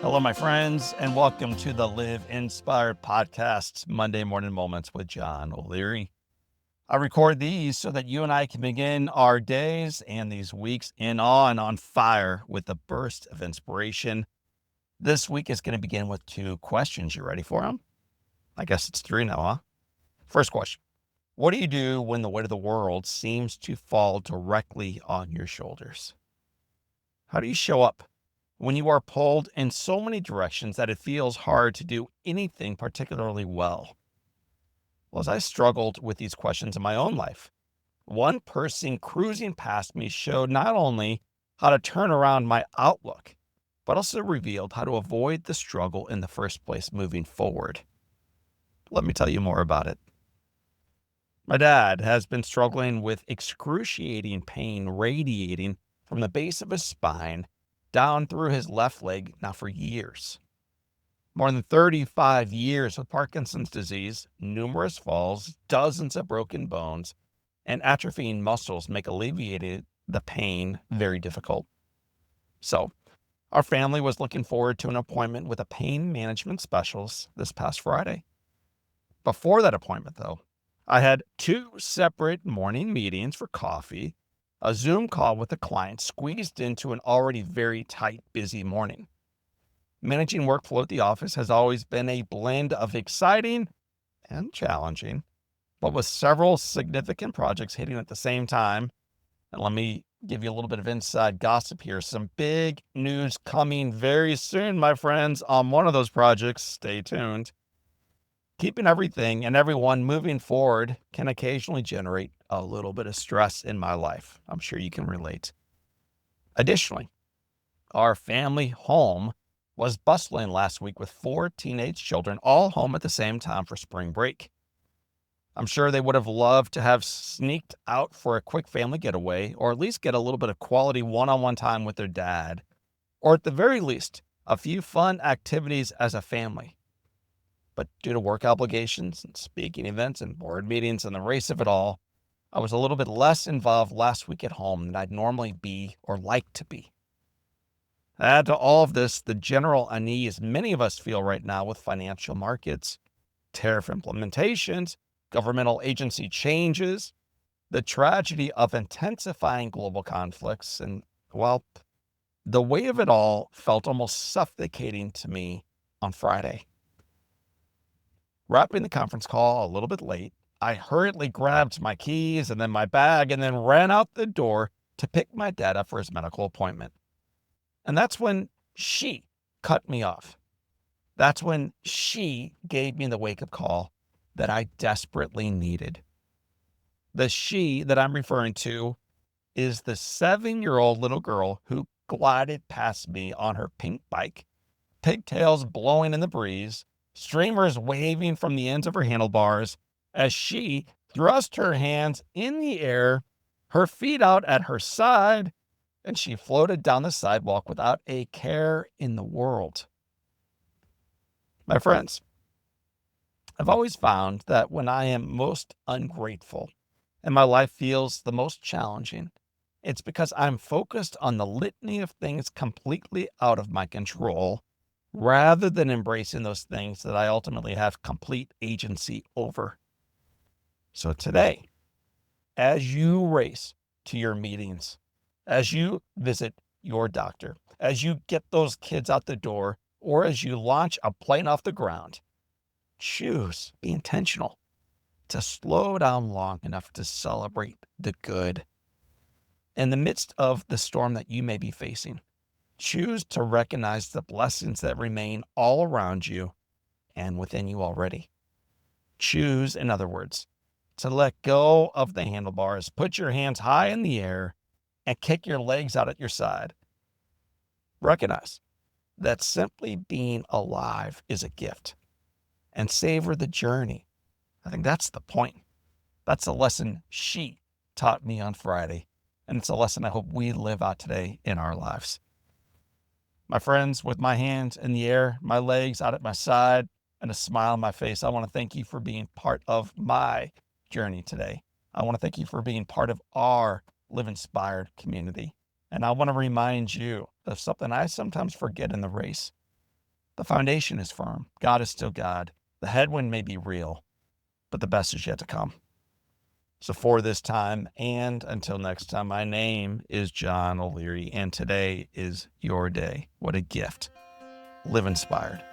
Hello, my friends, and welcome to the Live Inspired Podcast, Monday Morning Moments with John O'Leary. I record these so that you and I can begin our days and these weeks on fire with a burst of inspiration. This week is going to begin with two questions. You ready for them? I guess it's three now, huh? First question. What do you do when the weight of the world seems to fall directly on your shoulders? How do you show up when you are pulled in so many directions that it feels hard to do anything particularly well? Well, as I struggled with these questions in my own life, one person cruising past me showed not only how to turn around my outlook, but also revealed how to avoid the struggle in the first place moving forward. Let me tell you more about it. My dad has been struggling with excruciating pain radiating from the base of his spine down through his left leg now for years. More than 35 years with Parkinson's disease, numerous falls, dozens of broken bones, and atrophying muscles make alleviating the pain very difficult. So, our family was looking forward to an appointment with a pain management specialist this past Friday. Before that appointment, though, I had two separate morning meetings for coffee, a Zoom call with a client squeezed into an already very tight, busy morning. Managing workflow at the office has always been a blend of exciting and challenging, but with several significant projects hitting at the same time. And let me give you a little bit of inside gossip here. Some big news coming very soon, my friends, on one of those projects. Stay tuned. Keeping everything and everyone moving forward can occasionally generate a little bit of stress in my life. I'm sure you can relate. Additionally, our family home was bustling last week with 4 teenage children all home at the same time for spring break. I'm sure they would have loved to have sneaked out for a quick family getaway, or at least get a little bit of quality one-on-one time with their dad, or at the very least, a few fun activities as a family. But due to work obligations and speaking events and board meetings and the race of it all, I was a little bit less involved last week at home than I'd normally be or like to be. Add to all of this the general unease many of us feel right now with financial markets, tariff implementations, governmental agency changes, the tragedy of intensifying global conflicts, and, well, the weight of it all felt almost suffocating to me on Friday. Wrapping the conference call a little bit late, I hurriedly grabbed my keys and then my bag and then ran out the door to pick my dad up for his medical appointment. And that's when she cut me off. That's when she gave me the wake-up call that I desperately needed. The she that I'm referring to is the 7-year-old little girl who glided past me on her pink bike, pigtails blowing in the breeze, streamers waving from the ends of her handlebars as she thrust her hands in the air, her feet out at her side, and she floated down the sidewalk without a care in the world. My friends, I've always found that when I am most ungrateful and my life feels the most challenging, it's because I'm focused on the litany of things completely out of my control rather than embracing those things that I ultimately have complete agency over. So today, as you race to your meetings, as you visit your doctor, as you get those kids out the door, or as you launch a plane off the ground, be intentional to slow down long enough to celebrate the good. In the midst of the storm that you may be facing, choose to recognize the blessings that remain all around you and within you already. Choose, in other words, to let go of the handlebars, put your hands high in the air, and kick your legs out at your side. Recognize that simply being alive is a gift, and savor the journey. I think that's the point. That's a lesson she taught me on Friday, and it's a lesson I hope we live out today in our lives. My friends, with my hands in the air, my legs out at my side, and a smile on my face, I want to thank you for being part of my journey today. I want to thank you for being part of our Live Inspired community. And I want to remind you of something I sometimes forget in the race. The foundation is firm. God is still God. The headwind may be real, but the best is yet to come. So for this time and until next time, my name is John O'Leary, and today is your day. What a gift. Live inspired.